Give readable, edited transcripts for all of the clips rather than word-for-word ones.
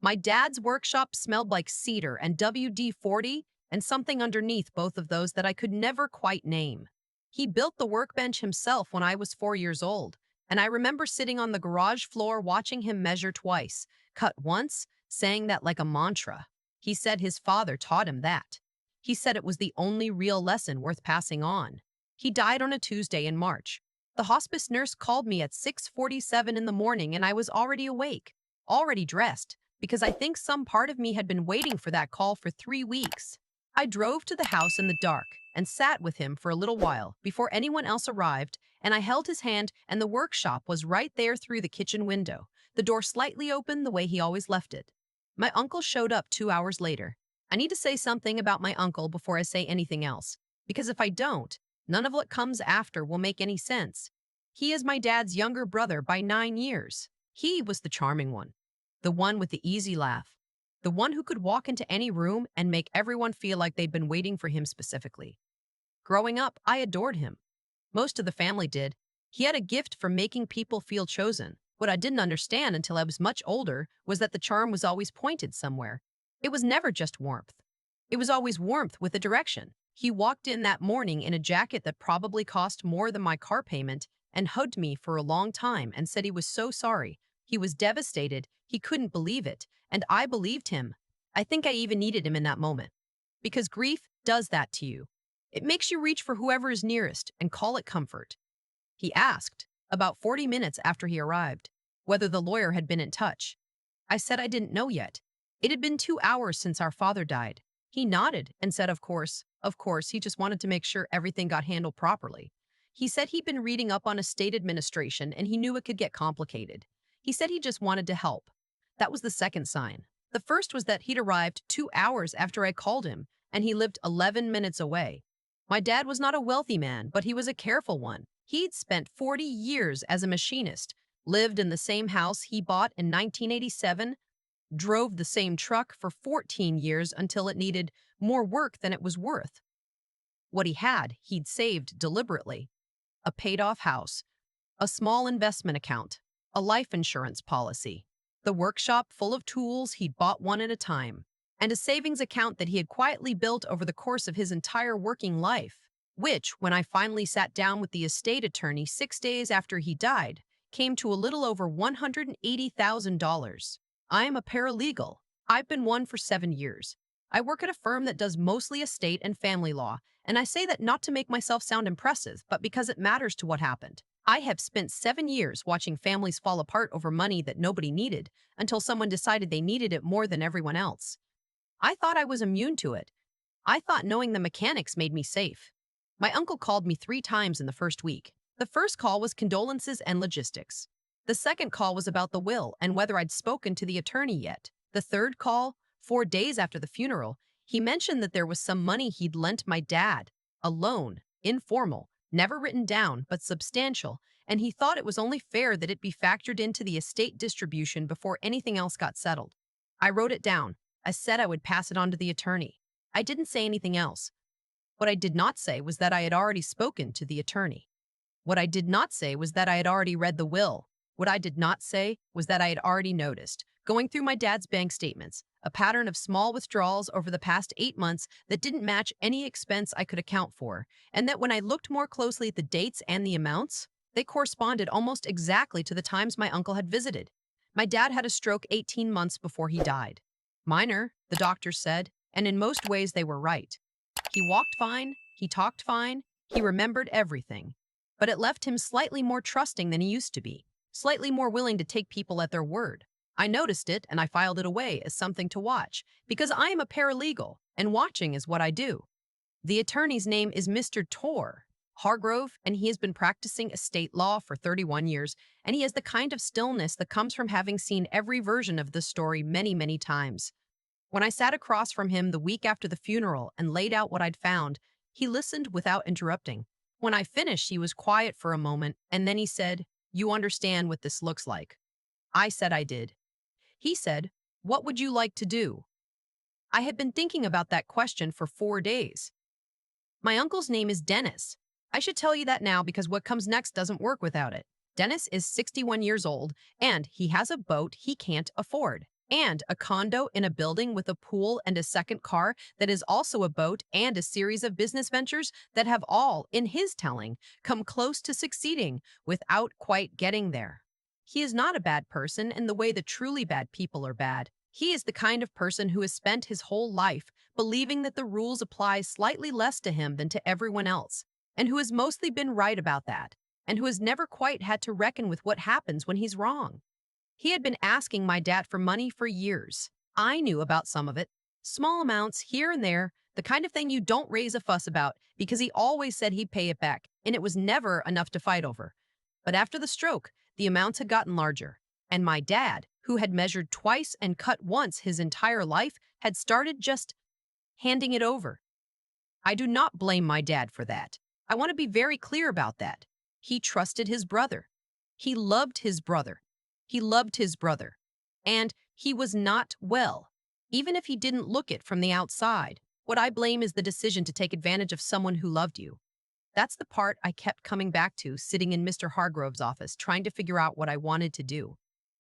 My dad's workshop smelled like cedar and WD-40 and something underneath both of those that I could never quite name. He built the workbench himself when I was 4 years old, and I remember sitting on the garage floor watching him measure twice, cut once, saying that like a mantra. He said his father taught him that. He said it was the only real lesson worth passing on. He died on a Tuesday in March. The hospice nurse called me at 6:47 in the morning and I was already awake, already dressed, because I think some part of me had been waiting for that call for 3 weeks. I drove to the house in the dark and sat with him for a little while before anyone else arrived, and I held his hand, and the workshop was right there through the kitchen window, the door slightly open the way he always left it. My uncle showed up 2 hours later. I need to say something about my uncle before I say anything else, because if I don't, none of what comes after will make any sense. He is my dad's younger brother by 9 years. He was the charming one, the one with the easy laugh, the one who could walk into any room and make everyone feel like they'd been waiting for him specifically. Growing up, I adored him. Most of the family did. He had a gift for making people feel chosen. What I didn't understand until I was much older was that the charm was always pointed somewhere. It was never just warmth. It was always warmth with a direction. He walked in that morning in a jacket that probably cost more than my car payment and hugged me for a long time and said he was so sorry. He was devastated. He couldn't believe it. And I believed him. I think I even needed him in that moment. Because grief does that to you. It makes you reach for whoever is nearest and call it comfort. He asked, about 40 minutes after he arrived, whether the lawyer had been in touch. I said I didn't know yet. It had been 2 hours since our father died. He nodded and said, of course, he just wanted to make sure everything got handled properly. He said he'd been reading up on estate administration and he knew it could get complicated. He said he just wanted to help. That was the second sign. The first was that he'd arrived 2 hours after I called him, and he lived 11 minutes away. My dad was not a wealthy man, but he was a careful one. He'd spent 40 years as a machinist, lived in the same house he bought in 1987, drove the same truck for 14 years until it needed more work than it was worth. What he had, he'd saved deliberately. A paid-off house, a small investment account, a life insurance policy, the workshop full of tools he'd bought one at a time, and a savings account that he had quietly built over the course of his entire working life, which, when I finally sat down with the estate attorney 6 days after he died, came to a little over $180,000. I am a paralegal. I've been one for 7 years. I work at a firm that does mostly estate and family law, and I say that not to make myself sound impressive, but because it matters to what happened. I have spent 7 years watching families fall apart over money that nobody needed until someone decided they needed it more than everyone else. I thought I was immune to it. I thought knowing the mechanics made me safe. My uncle called me 3 times in the first week. The first call was condolences and logistics. The second call was about the will and whether I'd spoken to the attorney yet. The third call, 4 days after the funeral, he mentioned that there was some money he'd lent my dad, a loan, informal, never written down, but substantial, and he thought it was only fair that it be factored into the estate distribution before anything else got settled. I wrote it down. I said I would pass it on to the attorney. I didn't say anything else. What I did not say was that I had already spoken to the attorney. What I did not say was that I had already read the will. What I did not say was that I had already noticed, going through my dad's bank statements, a pattern of small withdrawals over the past 8 months that didn't match any expense I could account for, and that when I looked more closely at the dates and the amounts, they corresponded almost exactly to the times my uncle had visited. My dad had a stroke 18 months before he died. Minor, the doctors said, and in most ways they were right. He walked fine, he talked fine, he remembered everything. But it left him slightly more trusting than he used to be, slightly more willing to take people at their word. I noticed it and I filed it away as something to watch, because I am a paralegal, and watching is what I do. The attorney's name is Mr. Tor Hargrove, and he has been practicing estate law for 31 years, and he has the kind of stillness that comes from having seen every version of the story many, many times. When I sat across from him the week after the funeral and laid out what I'd found, he listened without interrupting. When I finished, he was quiet for a moment, and then he said, "You understand what this looks like?" I said I did. He said, "What would you like to do?" I had been thinking about that question for 4 days. My uncle's name is Dennis. I should tell you that now because what comes next doesn't work without it. Dennis is 61 years old, and he has a boat he can't afford. and a condo in a building with a pool and a second car that is also a boat, and a series of business ventures that have all, in his telling, come close to succeeding without quite getting there. He is not a bad person in the way the truly bad people are bad. He is the kind of person who has spent his whole life believing that the rules apply slightly less to him than to everyone else, and who has mostly been right about that, and who has never quite had to reckon with what happens when he's wrong. He had been asking my dad for money for years. I knew about some of it. Small amounts here and there, the kind of thing you don't raise a fuss about because he always said he'd pay it back, and it was never enough to fight over. But after the stroke, the amounts had gotten larger, and my dad, who had measured twice and cut once his entire life, had started just handing it over. I do not blame my dad for that. I want to be very clear about that. He trusted his brother. He loved his brother. He loved his brother. And he was not well, even if he didn't look it from the outside. What I blame is the decision to take advantage of someone who loved you. That's the part I kept coming back to, sitting in Mr. Hargrove's office, trying to figure out what I wanted to do.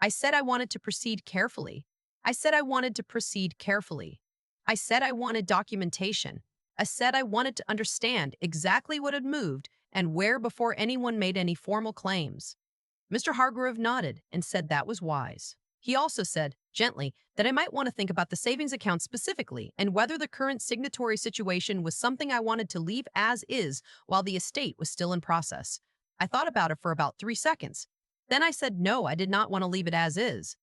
I said I wanted to proceed carefully. I said I wanted to proceed carefully. I said I wanted documentation. I said I wanted to understand exactly what had moved and where before anyone made any formal claims. Mr. Hargrove nodded and said that was wise. He also said, gently, that I might want to think about the savings account specifically and whether the current signatory situation was something I wanted to leave as is while the estate was still in process. I thought about it for about 3 seconds. Then I said no, I did not want to leave it as is.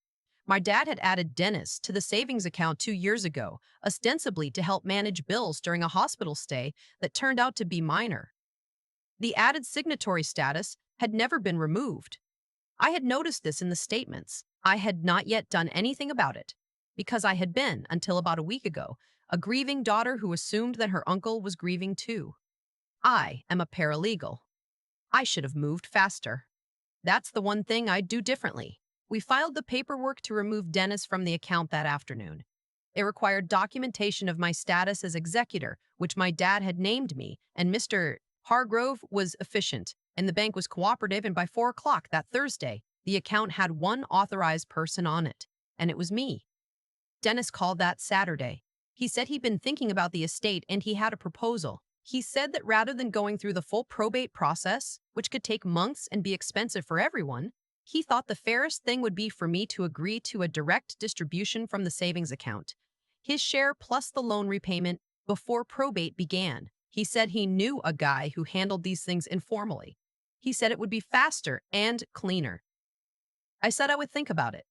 My dad had added Dennis to the savings account 2 years ago, ostensibly to help manage bills during a hospital stay that turned out to be minor. The added signatory status had never been removed. I had noticed this in the statements. I had not yet done anything about it, because I had been, until about a week ago, a grieving daughter who assumed that her uncle was grieving too. I am a paralegal. I should have moved faster. That's the one thing I'd do differently. We filed the paperwork to remove Dennis from the account that afternoon. It required documentation of my status as executor, which my dad had named me, and Mr. Hargrove was efficient, and the bank was cooperative, and by 4 o'clock that Thursday, the account had one authorized person on it, and it was me. Dennis called that Saturday. He said he'd been thinking about the estate and he had a proposal. He said that rather than going through the full probate process, which could take months and be expensive for everyone, he thought the fairest thing would be for me to agree to a direct distribution from the savings account, his share plus the loan repayment, before probate began. He said he knew a guy who handled these things informally. He said it would be faster and cleaner. I said I would think about it.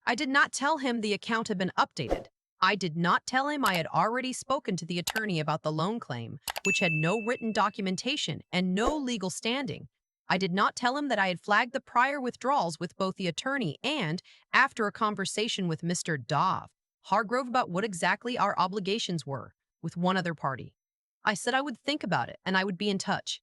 I did not tell him the account had been updated. I did not tell him I had already spoken to the attorney about the loan claim, which had no written documentation and no legal standing. I did not tell him that I had flagged the prior withdrawals with both the attorney and, after a conversation with Mr. Hargrove about what exactly our obligations were with one other party. I said I would think about it and I would be in touch.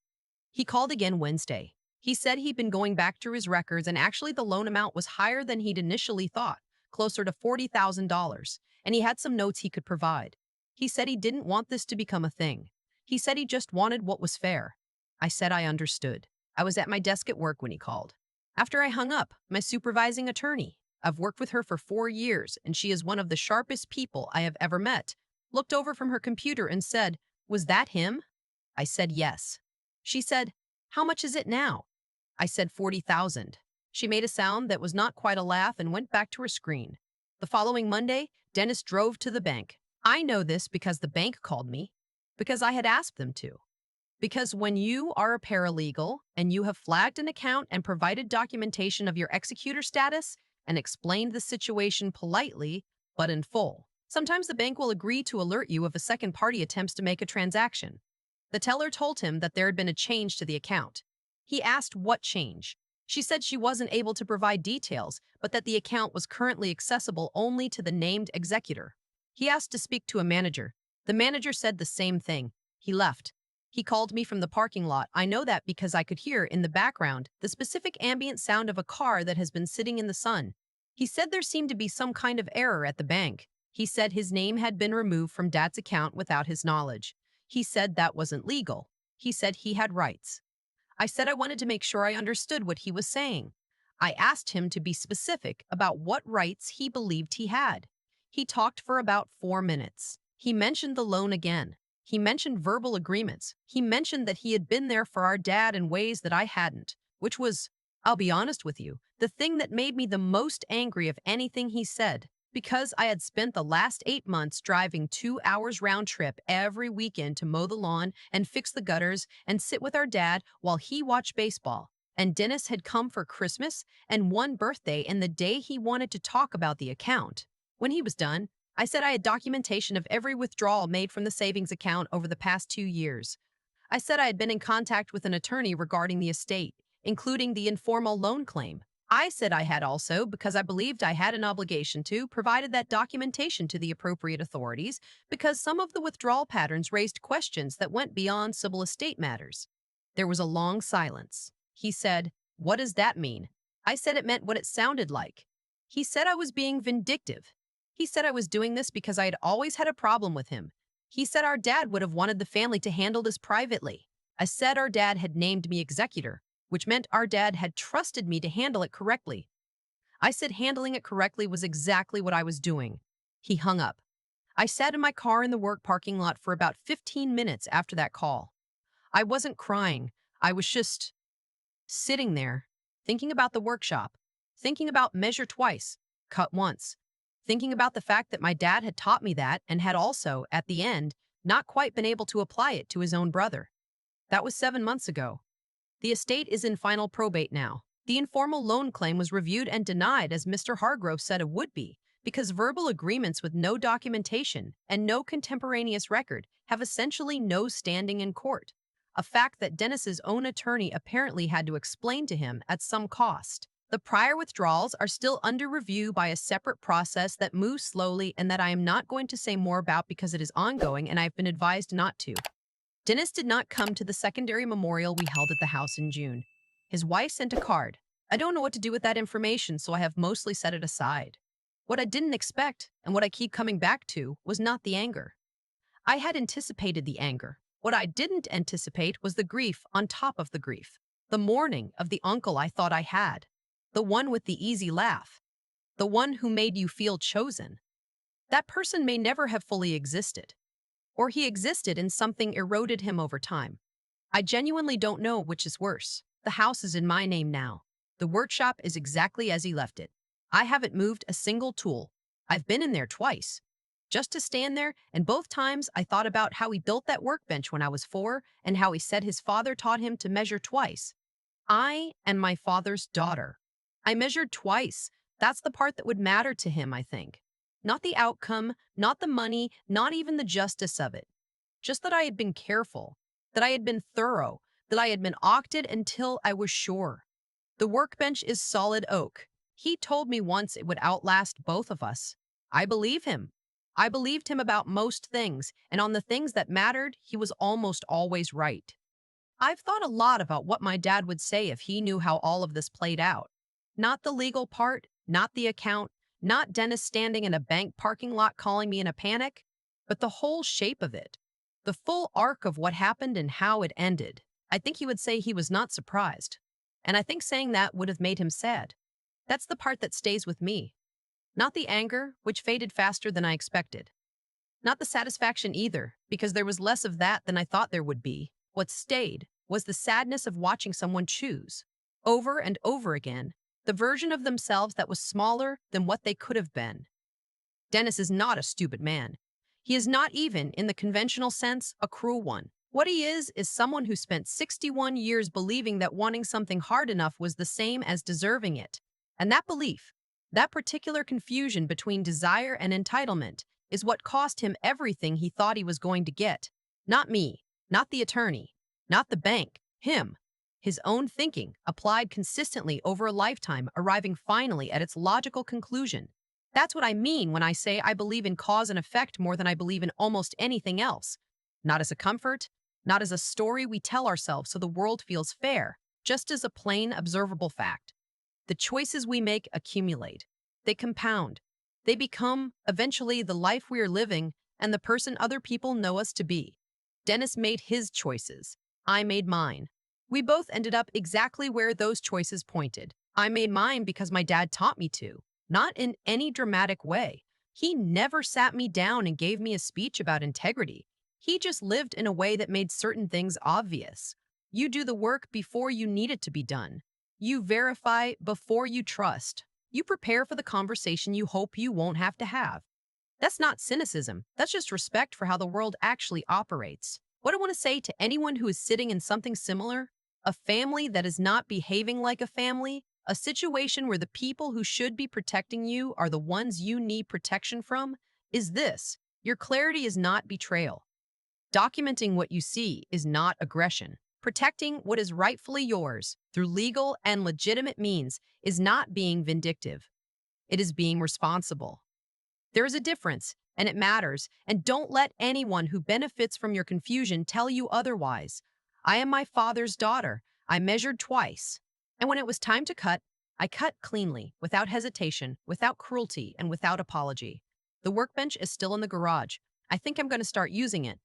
He called again Wednesday. He said he'd been going back through his records and actually the loan amount was higher than he'd initially thought, closer to $40,000, and he had some notes he could provide. He said he didn't want this to become a thing. He said he just wanted what was fair. I said I understood. I was at my desk at work when he called. After I hung up, my supervising attorney, I've worked with her for 4 years, and she is one of the sharpest people I have ever met, looked over from her computer and said, "Was that him?" I said yes. She said, "How much is it now?" I said 40,000. She made a sound that was not quite a laugh and went back to her screen. The following Monday, Dennis drove to the bank. I know this because the bank called me, because I had asked them to. Because when you are a paralegal and you have flagged an account and provided documentation of your executor status and explained the situation politely, but in full, sometimes the bank will agree to alert you if a second party attempts to make a transaction. The teller told him that there had been a change to the account. He asked what change. She said she wasn't able to provide details, but that the account was currently accessible only to the named executor. He asked to speak to a manager. The manager said the same thing. He left. He called me from the parking lot. I know that because I could hear in the background the specific ambient sound of a car that has been sitting in the sun. He said there seemed to be some kind of error at the bank. He said his name had been removed from Dad's account without his knowledge. He said that wasn't legal. He said he had rights. I said I wanted to make sure I understood what he was saying. I asked him to be specific about what rights he believed he had. He talked for about 4 minutes. He mentioned the loan again. He mentioned verbal agreements. He mentioned that he had been there for our dad in ways that I hadn't, which was, I'll be honest with you, the thing that made me the most angry of anything he said. Because I had spent the last 8 months driving 2 hours round trip every weekend to mow the lawn and fix the gutters and sit with our dad while he watched baseball. And Dennis had come for Christmas and one birthday and the day he wanted to talk about the account. When he was done, I said I had documentation of every withdrawal made from the savings account over the past 2 years. I said I had been in contact with an attorney regarding the estate, including the informal loan claim. I said I had also because I believed I had an obligation to provided that documentation to the appropriate authorities because some of the withdrawal patterns raised questions that went beyond civil estate matters. There was a long silence. He said, "What does that mean?" I said it meant what it sounded like. He said I was being vindictive. He said I was doing this because I had always had a problem with him. He said our dad would have wanted the family to handle this privately. I said our dad had named me executor, which meant our dad had trusted me to handle it correctly. I said handling it correctly was exactly what I was doing. He hung up. I sat in my car in the work parking lot for about 15 minutes after that call. I wasn't crying. I was just sitting there, thinking about the workshop, thinking about measure twice, cut once, thinking about the fact that my dad had taught me that and had also, at the end, not quite been able to apply it to his own brother. That was 7 months ago. The estate is in final probate now. The informal loan claim was reviewed and denied as Mr. Hargrove said it would be, because verbal agreements with no documentation and no contemporaneous record have essentially no standing in court, a fact that Dennis's own attorney apparently had to explain to him at some cost. The prior withdrawals are still under review by a separate process that moves slowly and that I am not going to say more about because it is ongoing and I've been advised not to. Dennis did not come to the secondary memorial we held at the house in June. His wife sent a card. I don't know what to do with that information, so I have mostly set it aside. What I didn't expect, and what I keep coming back to, was not the anger. I had anticipated the anger. What I didn't anticipate was the grief on top of the grief. The mourning of the uncle I thought I had. The one with the easy laugh. The one who made you feel chosen. That person may never have fully existed. Or he existed and something eroded him over time. I genuinely don't know which is worse. The house is in my name now. The workshop is exactly as he left it. I haven't moved a single tool. I've been in there twice. Just to stand there, and both times I thought about how he built that workbench when I was 4 and how he said his father taught him to measure twice. I and my father's daughter. I measured twice. That's the part that would matter to him, I think. Not the outcome, not the money, not even the justice of it. Just that I had been careful, that I had been thorough, that I had been octed until I was sure. The workbench is solid oak. He told me once it would outlast both of us. I believe him. I believed him about most things, and on the things that mattered, he was almost always right. I've thought a lot about what my dad would say if he knew how all of this played out. Not the legal part, not the account, not Dennis standing in a bank parking lot calling me in a panic, but the whole shape of it. The full arc of what happened and how it ended. I think he would say he was not surprised. And I think saying that would have made him sad. That's the part that stays with me. Not the anger, which faded faster than I expected. Not the satisfaction either, because there was less of that than I thought there would be. What stayed was the sadness of watching someone choose, over and over again, the version of themselves that was smaller than what they could have been. Dennis is not a stupid man. He is not even, in the conventional sense, a cruel one. What he is someone who spent 61 years believing that wanting something hard enough was the same as deserving it. And that belief, that particular confusion between desire and entitlement, is what cost him everything he thought he was going to get. Not me, not the attorney, not the bank, him. His own thinking, applied consistently over a lifetime, arriving finally at its logical conclusion. That's what I mean when I say I believe in cause and effect more than I believe in almost anything else. Not as a comfort, not as a story we tell ourselves so the world feels fair, just as a plain, observable fact. The choices we make accumulate. They compound. They become, eventually, the life we are living and the person other people know us to be. Dennis made his choices. I made mine. We both ended up exactly where those choices pointed. I made mine because my dad taught me to, not in any dramatic way. He never sat me down and gave me a speech about integrity. He just lived in a way that made certain things obvious. You do the work before you need it to be done. You verify before you trust. You prepare for the conversation you hope you won't have to have. That's not cynicism. That's just respect for how the world actually operates. What I want to say to anyone who is sitting in something similar, a family that is not behaving like a family, a situation where the people who should be protecting you are the ones you need protection from, is this: your clarity is not betrayal. Documenting what you see is not aggression. Protecting what is rightfully yours through legal and legitimate means is not being vindictive. It is being responsible. There is a difference, and it matters, and don't let anyone who benefits from your confusion tell you otherwise. I am my father's daughter. I measured twice. And when it was time to cut, I cut cleanly, without hesitation, without cruelty, and without apology. The workbench is still in the garage. I think I'm going to start using it.